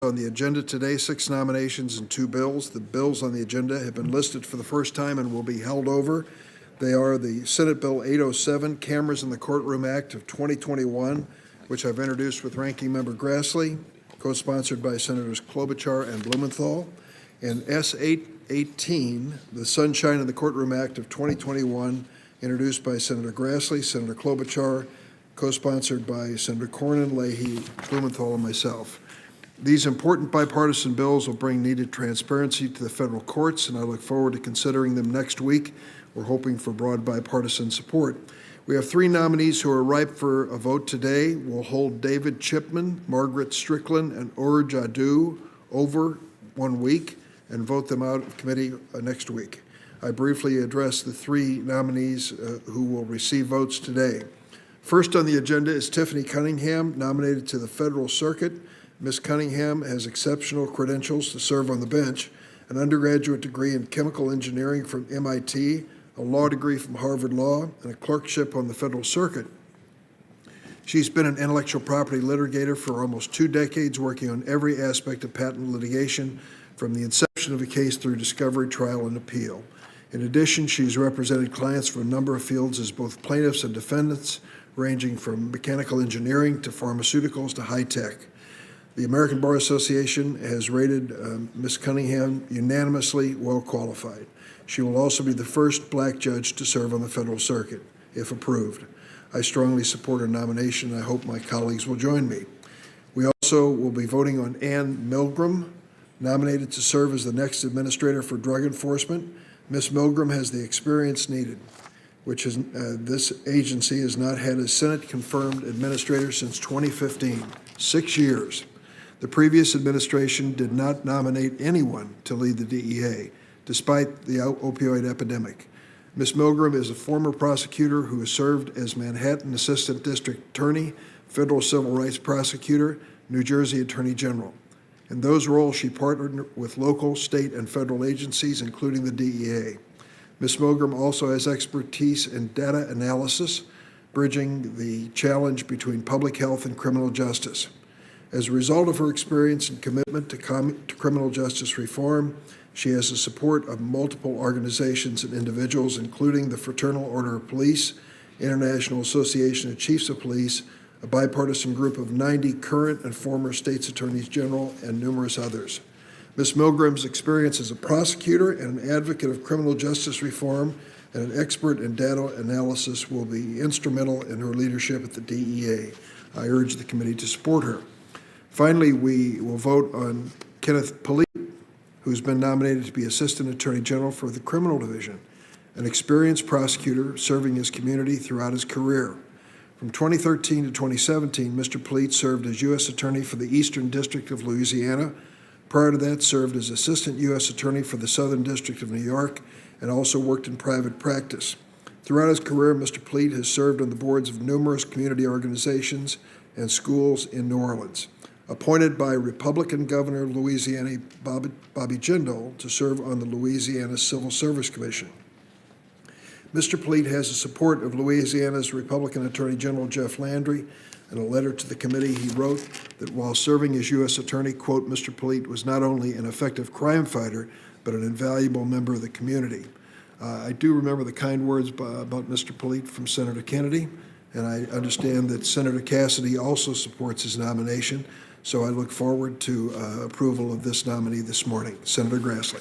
On the agenda today, 6 nominations and 2 bills. The bills on the agenda have been listed for the first time and will be held over. They are the Senate Bill 807, Cameras in the Courtroom Act of 2021, which I've introduced with Ranking Member Grassley, co-sponsored by Senators Klobuchar and Blumenthal, and S 818, the Sunshine in the Courtroom Act of 2021, introduced by Senator Grassley, Senator Klobuchar, co-sponsored by Senator Cornyn, Leahy, Blumenthal, and myself. These important bipartisan bills will bring needed transparency to the federal courts, and I look forward to considering them next week. We're hoping for broad bipartisan support. We have 3 nominees who are ripe for a vote today. We'll hold David Chipman, Margaret Strickland, and Ur Jadu over 1 week and vote them out of committee next week. I briefly address the 3 nominees who will receive votes today. First on the agenda is Tiffany Cunningham, nominated to the Federal Circuit. Ms. Cunningham has exceptional credentials to serve on the bench, an undergraduate degree in chemical engineering from MIT, a law degree from Harvard Law, and a clerkship on the Federal Circuit. She's been an intellectual property litigator for almost 2 decades, working on every aspect of patent litigation, from the inception of a case through discovery, trial, and appeal. In addition, she's represented clients from a number of fields as both plaintiffs and defendants, ranging from mechanical engineering to pharmaceuticals to high tech. The American Bar Association has rated Ms. Cunningham unanimously well qualified. She will also be the first black judge to serve on the Federal Circuit, if approved. I strongly support her nomination, and I hope my colleagues will join me. We also will be voting on Ann Milgram, nominated to serve as the next Administrator for Drug Enforcement. Ms. Milgram has the experience needed, which is this agency has not had a Senate-confirmed administrator since 2015, 6 years. The previous administration did not nominate anyone to lead the DEA, despite the opioid epidemic. Ms. Milgram is a former prosecutor who has served as Manhattan Assistant District Attorney, Federal Civil Rights Prosecutor, New Jersey Attorney General. In those roles, she partnered with local, state, and federal agencies, including the DEA. Ms. Milgram also has expertise in data analysis, bridging the challenge between public health and criminal justice. As a result of her experience and commitment to criminal justice reform, she has the support of multiple organizations and individuals, including the Fraternal Order of Police, International Association of Chiefs of Police, a bipartisan group of 90 current and former states attorneys general, and numerous others. Ms. Milgram's experience as a prosecutor and an advocate of criminal justice reform and an expert in data analysis will be instrumental in her leadership at the DEA. I urge the committee to support her. Finally, we will vote on Kenneth, who's been nominated to be Assistant Attorney General for the Criminal Division, an experienced prosecutor serving his community throughout his career. From 2013 to 2017, Mr. Polite served as U.S. Attorney for the Eastern District of Louisiana. Prior to that, served as Assistant U.S. Attorney for the Southern District of New York and also worked in private practice. Throughout his career, Mr. Polite has served on the boards of numerous community organizations and schools in New Orleans. Appointed by Republican Governor of Louisiana Bobby Jindal to serve on the Louisiana Civil Service Commission. Mr. Polite has the support of Louisiana's Republican Attorney General Jeff Landry. In a letter to the committee, he wrote that while serving as U.S. Attorney, quote, Mr. Polite was not only an effective crime fighter, but an invaluable member of the community. I do remember the kind words about Mr. Polite from Senator Kennedy, and I understand that Senator Cassidy also supports his nomination. So I look forward to approval of this nominee this morning. Senator Grassley.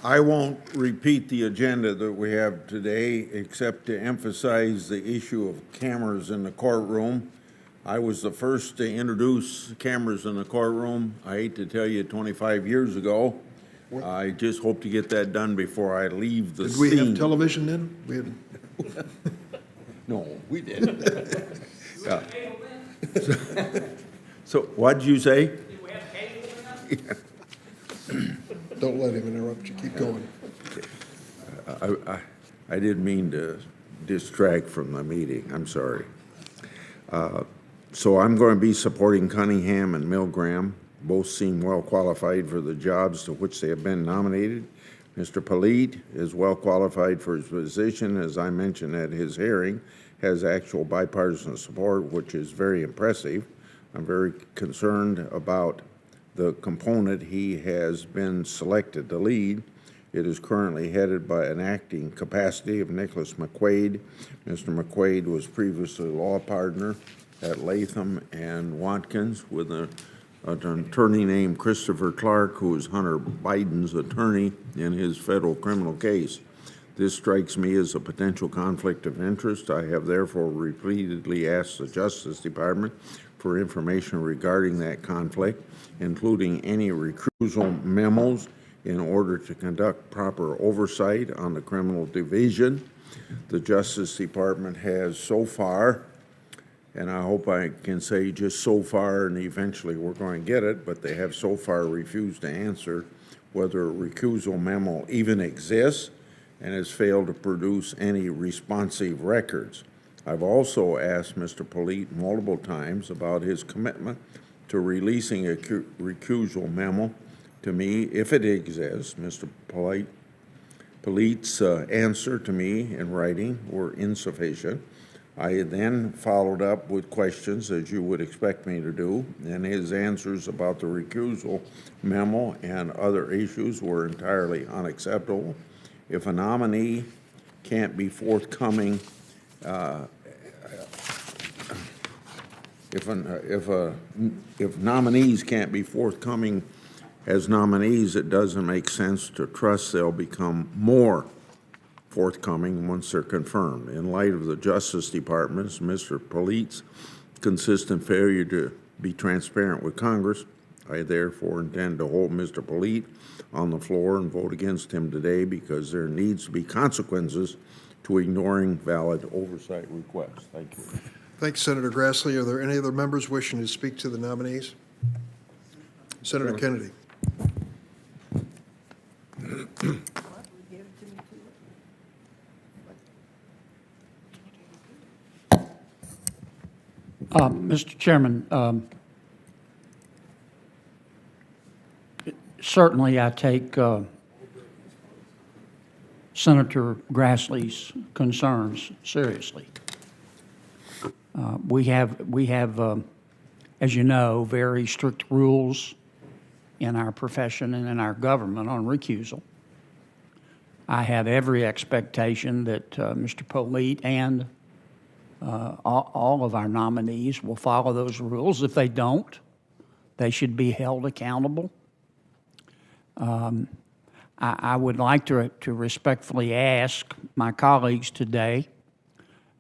I won't repeat the agenda that we have today, except to emphasize the issue of cameras in the courtroom. I was the first to introduce cameras in the courtroom, I hate to tell you, 25 years ago. I just hope to get that done before I leave the scene. Did we have television then? We had... No, we didn't. Yeah. So what did you say? Don't let him interrupt you. Keep going. I didn't mean to distract from the meeting. I'm sorry. So I'm going to be supporting Cunningham and Milgram. Both seem well qualified for the jobs to which they have been nominated. Mr. Polite is well qualified for his position, as I mentioned at his hearing, has actual bipartisan support, which is very impressive. I'm very concerned about the component he has been selected to lead. It is currently headed by an acting capacity of Nicholas McQuaid. Mr. McQuaid was previously law partner at Latham and Watkins with an attorney named Christopher Clark, who is Hunter Biden's attorney in his federal criminal case. This strikes me as a potential conflict of interest. I have therefore repeatedly asked the Justice Department for information regarding that conflict, including any recusal memos in order to conduct proper oversight on the criminal division. The Justice Department has so far, and I hope I can say just so far, and eventually we're going to get it, but they have so far refused to answer whether a recusal memo even exists, and has failed to produce any responsive records. I've also asked Mr. Polite multiple times about his commitment to releasing a recusal memo to me if it exists. Mr. Polite's answer to me in writing were insufficient. I then followed up with questions, as you would expect me to do, and his answers about the recusal memo and other issues were entirely unacceptable. If a nominee can't be forthcoming, if nominees can't be forthcoming as nominees, it doesn't make sense to trust they'll become more forthcoming once they're confirmed. In light of the Justice Department's, Mr. Polite's consistent failure to be transparent with Congress, I therefore intend to hold Mr. Polite on the floor and vote against him today because there needs to be consequences to ignoring valid oversight requests. Thank you. Thanks, Senator Grassley. Are there any other members wishing to speak to the nominees? Senator Kennedy. Mr. Chairman, certainly I take Senator Grassley's concerns seriously. We have, as you know, very strict rules in our profession and in our government on recusal. I have every expectation that Mr. Polite and all of our nominees will follow those rules. If they don't, they should be held accountable. I would like to respectfully ask my colleagues today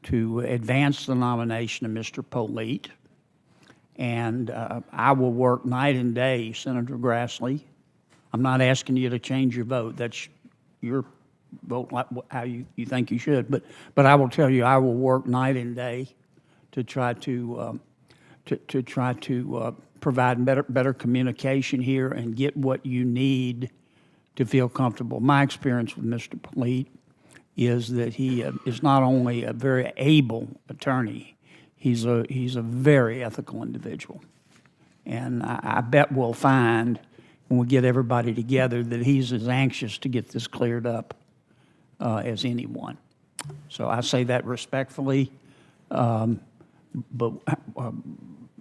to advance the nomination of Mr. Polite, and I will work night and day, Senator Grassley. I'm not asking you to change your vote. That's your vote, like how you think you should. But I will tell you, I will work night and day to try to provide better communication here and get what you need to feel comfortable. My experience with Mr. Polite is that he is not only a very able attorney, he's a very ethical individual. And I bet we'll find when we get everybody together that he's as anxious to get this cleared up as anyone. So I say that respectfully, but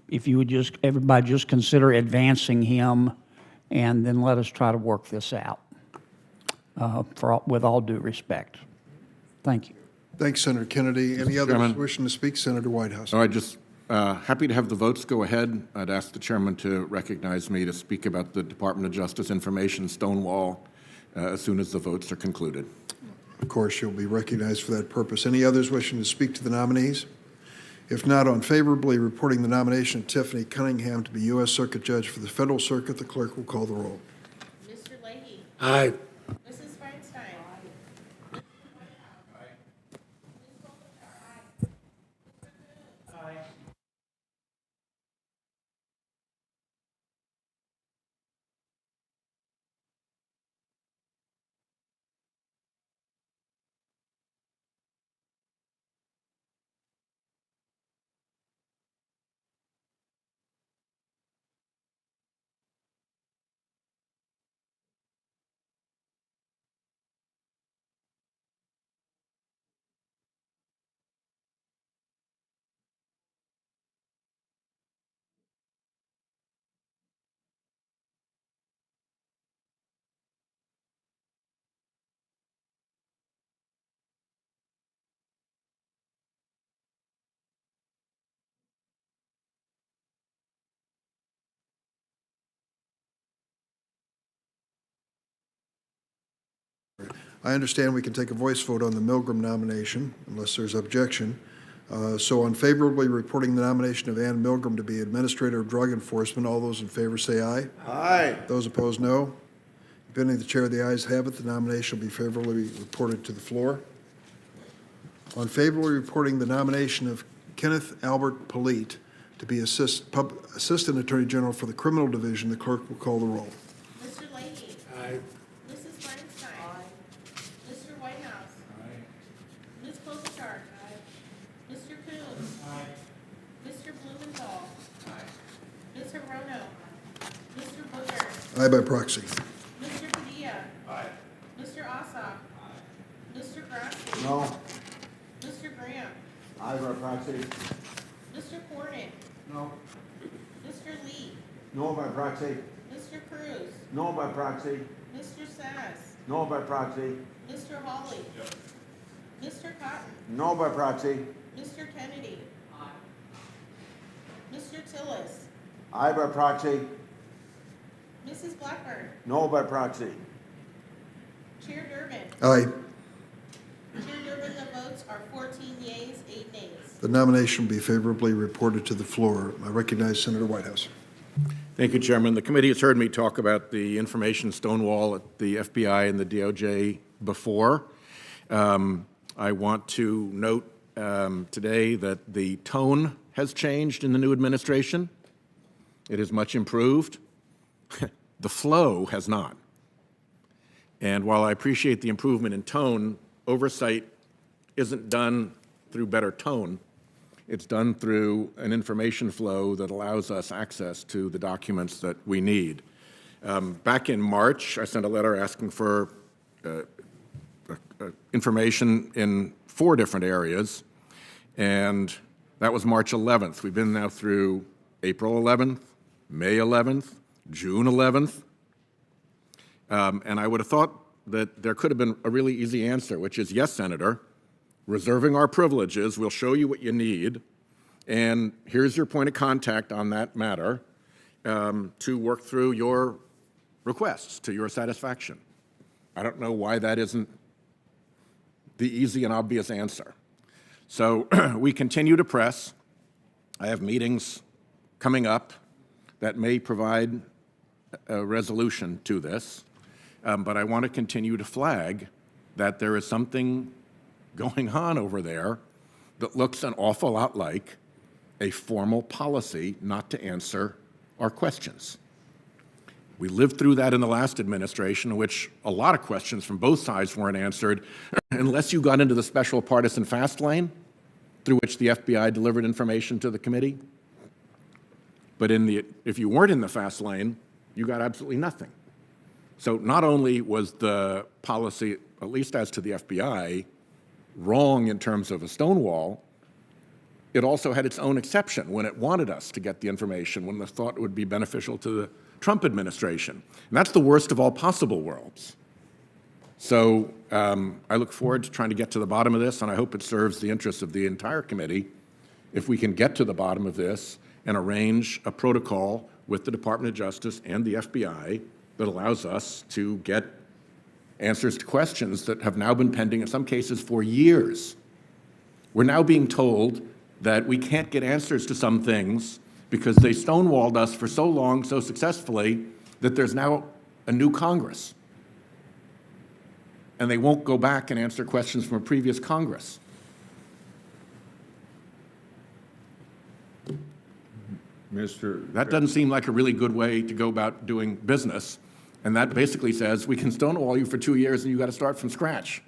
if you would everybody just consider advancing him, and then let us try to work this out with all due respect. Thank you. Thanks, Senator Kennedy. Any others wishing to speak? Senator Whitehouse. I just happy to have the votes go ahead. I'd ask the chairman to recognize me to speak about the Department of Justice information stonewall as soon as the votes are concluded. Of course, you'll be recognized for that purpose. Any others wishing to speak to the nominees? If not, on favorably reporting the nomination of Tiffany Cunningham to be U.S. Circuit Judge for the Federal Circuit, the clerk will call the roll. Mr. Leahy. Aye. Mrs. Feinstein. I understand we can take a voice vote on the Milgram nomination unless there's objection. So on favorably reporting the nomination of Ann Milgram to be Administrator of Drug Enforcement, all those in favor say aye. Aye. Those opposed, no. Depending the chair, the ayes have it. The nomination will be favorably reported to the floor. On favorably reporting the nomination of Kenneth Albert Polite to be Assistant Attorney General for the Criminal Division, the clerk will call the roll. Mr. Leahy. Aye. Mrs. Feinstein. Mr. Whitehouse. Ms. Klobuchar. Mr. Coons. Mr. Blumenthal. Ms. Hirono. Mr. Booker. Aye by proxy. Mr. Padilla. Mr. Ossoff. Mr. Grassi. No. Mr. Graham. Aye by proxy. Mr. Cornick. No. Mr. Lee. No by proxy. Mr. Cruz. No by proxy. Mr. Sass. No by proxy. Mr. Hawley. Mr. Cotton. No by proxy. Mr. Kennedy. Mr. Tillis. Aye by proxy. Mrs. Blackburn. No by proxy. Chair Durbin. Aye. Chair Durbin, the votes are 14 yeas, 8 nays. The nomination will be favorably reported to the floor. I recognize Senator Whitehouse. Thank you, Chairman. The committee has heard me talk about the information stonewall at the FBI and the DOJ before. I want to note today that the tone has changed in the new administration. It is much improved. The flow has not. And while I appreciate the improvement in tone, oversight isn't done through better tone. It's done through an information flow that allows us access to the documents that we need. Back in March, I sent a letter asking for information in 4 different areas, and that was March 11th. We've been now through April 11th, May 11th, June 11th, and I would have thought that there could have been a really easy answer, which is, yes, Senator, reserving our privileges, we'll show you what you need, and here's your point of contact on that matter to work through your requests to your satisfaction. I don't know why that isn't the easy and obvious answer. So we continue to press. I have meetings coming up that may provide a resolution to this, but I want to continue to flag that there is something going on over there that looks an awful lot like a formal policy not to answer our questions. We lived through that in the last administration, in which a lot of questions from both sides weren't answered unless you got into the special partisan fast lane through which the FBI delivered information to the committee. But if you weren't in the fast lane, you got absolutely nothing. So not only was the policy, at least as to the FBI, wrong in terms of a stonewall, it also had its own exception when it wanted us to get the information, when it thought it would be beneficial to the Trump administration. And that's the worst of all possible worlds. So I look forward to trying to get to the bottom of this, and I hope it serves the interests of the entire committee if we can get to the bottom of this and arrange a protocol with the Department of Justice and the FBI that allows us to get answers to questions that have now been pending, in some cases, for years. We're now being told that we can't get answers to some things because they stonewalled us for so long, so successfully, that there's now a new Congress. And they won't go back and answer questions from a previous Congress. That doesn't seem like a really good way to go about doing business. And that basically says we can stonewall you for 2 years and you got to start from scratch.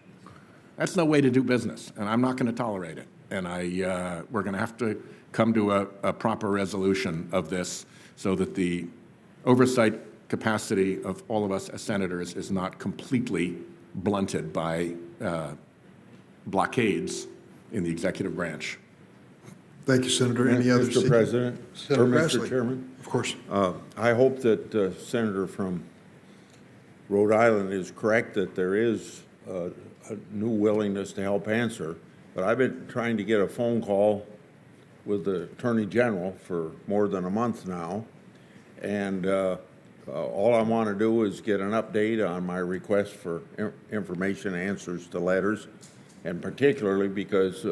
That's no way to do business, and I'm not going to tolerate it. And we're going to have to come to a proper resolution of this so that the oversight capacity of all of us as senators is not completely blunted by blockades in the executive branch. Thank you, Senator. Any other? Mr. President, Senator or Grassley. Mr. Chairman? Of course. I hope that Senator from Rhode Island is correct that there is a new willingness to help answer, but I've been trying to get a phone call with the Attorney General for more than a month now, and All I want to do is get an update on my request for information, answers to letters, and particularly because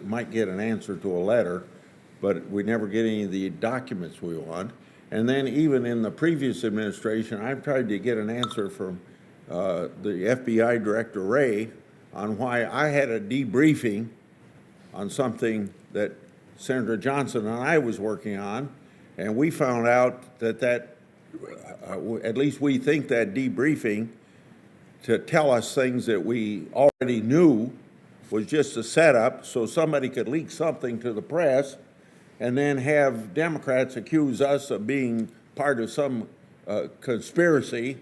might get an answer to a letter, but we never get any of the documents we want. And then even in the previous administration, I've tried to get an answer from the FBI Director Ray on why I had a debriefing on something that Senator Johnson and I was working on, and we found out that at least we think that debriefing to tell us things that we already knew was just a setup so somebody could leak something to the press and then have Democrats accuse us of being part of some conspiracy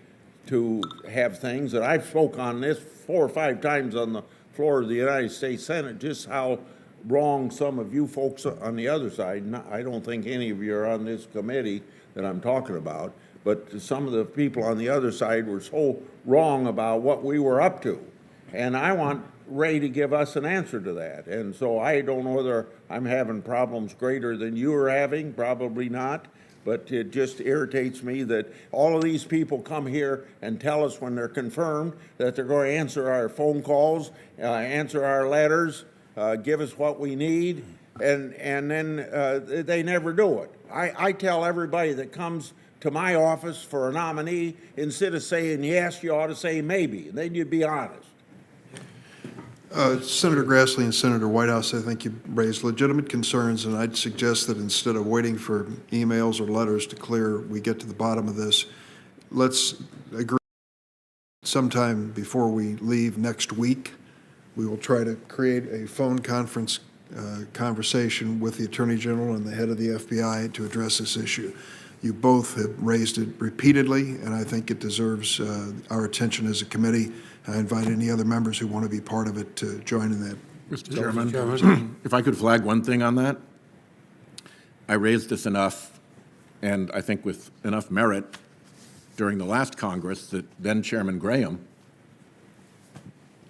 to have things. And I've spoke on this 4 or 5 times on the floor of the United States Senate, just how wrong some of you folks on the other side, I don't think any of you are on this committee that I'm talking about, but some of the people on the other side were so wrong about what we were up to. And I want Ray to give us an answer to that. And so I don't know whether I'm having problems greater than you are having, probably not, but it just irritates me that all of these people come here and tell us when they're confirmed that they're going to answer our phone calls, answer our letters, give us what we need, and then they never do it. I tell everybody that comes to my office for a nominee, instead of saying yes, you ought to say maybe, and then you'd be honest. Senator Grassley and Senator Whitehouse, I think you raised legitimate concerns, and I'd suggest that instead of waiting for emails or letters to clear, we get to the bottom of this. Let's agree sometime before we leave next week. We will try to create a phone conference conversation with the Attorney General and the head of the FBI to address this issue. You both have raised it repeatedly, and I think it deserves our attention as a committee. I invite any other members who want to be part of it to join in that. Mr. Chairman, if I could flag one thing on that. I raised this enough, and I think with enough merit, during the last Congress that then Chairman Graham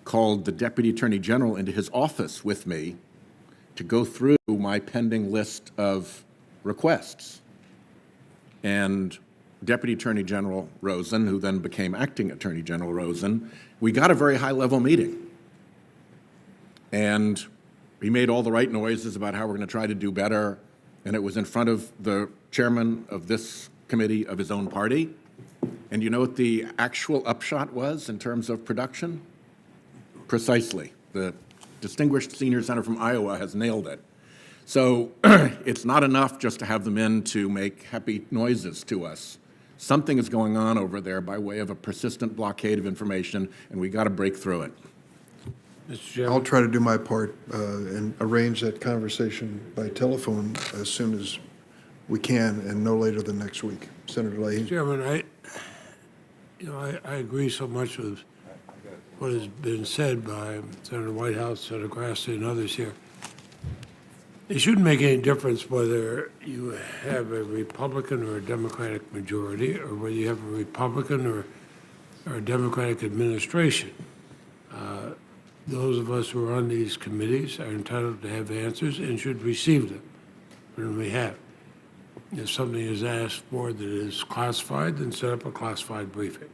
called the Deputy Attorney General into his office with me to go through my pending list of requests. And Deputy Attorney General Rosen, who then became Acting Attorney General Rosen, we got a very high-level meeting. And he made all the right noises about how we're going to try to do better, and it was in front of the chairman of this committee of his own party. And you know what the actual upshot was in terms of production? Precisely. The distinguished senior senator from Iowa has nailed it. So it's not enough just to have them in to make happy noises to us. Something is going on over there by way of a persistent blockade of information, and we got to break through it. Mr. Chairman. I'll try to do my part and arrange that conversation by telephone as soon as we can, and no later than next week. Senator Leahy. Mr. Chairman, I agree so much with what has been said by Senator Whitehouse, Senator Grassley, and others here. It shouldn't make any difference whether you have a Republican or a Democratic majority, or whether you have a Republican or a Democratic administration. Those of us who are on these committees are entitled to have answers and should receive them when we have. If something is asked for that is classified, then set up a classified briefing.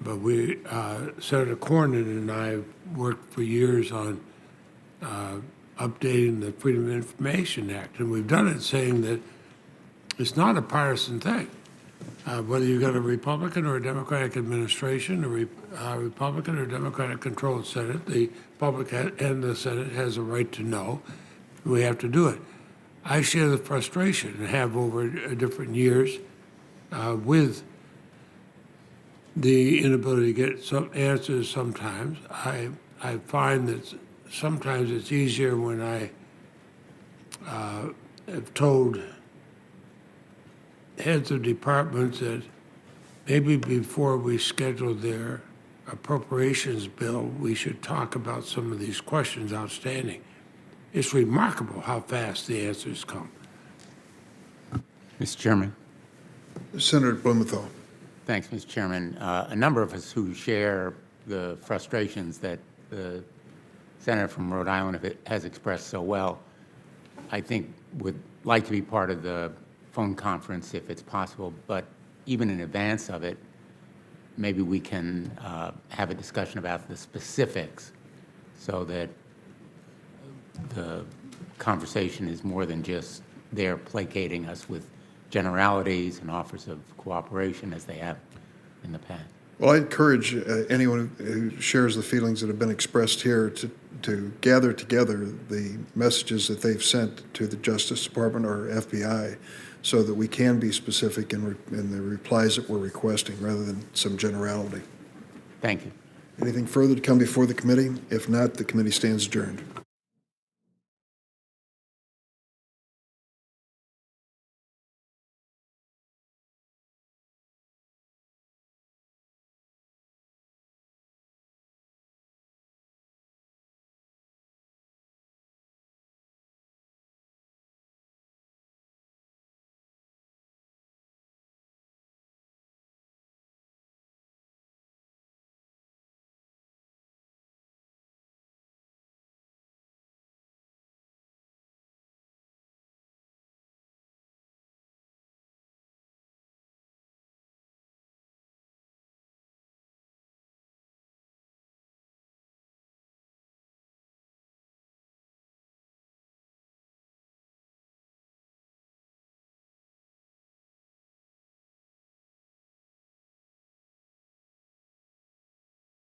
But Senator Cornyn and I worked for years on updating the Freedom of Information Act, and we've done it saying that it's not a partisan thing. Whether you've got a Republican or a Democratic administration, a Republican or Democratic-controlled Senate, the public and the Senate has a right to know. We have to do it. I share the frustration and have over different years with the inability to get some answers sometimes. I find that sometimes it's easier when I have told heads of departments that maybe before we schedule their appropriations bill, we should talk about some of these questions outstanding. It's remarkable how fast the answers come. Mr. Chairman. Senator Blumenthal. Thanks, Mr. Chairman. A number of us who share the frustrations that the senator from Rhode Island has expressed so well, I think would like to be part of the phone conference if it's possible, but even in advance of it, maybe we can have a discussion about the specifics so that the conversation is more than just they're placating us with generalities and offers of cooperation as they have in the past. Well, I encourage anyone who shares the feelings that have been expressed here to gather together the messages that they've sent to the Justice Department or FBI so that we can be specific in the replies that we're requesting rather than some generality. Thank you. Anything further to come before the committee? If not, the committee stands adjourned.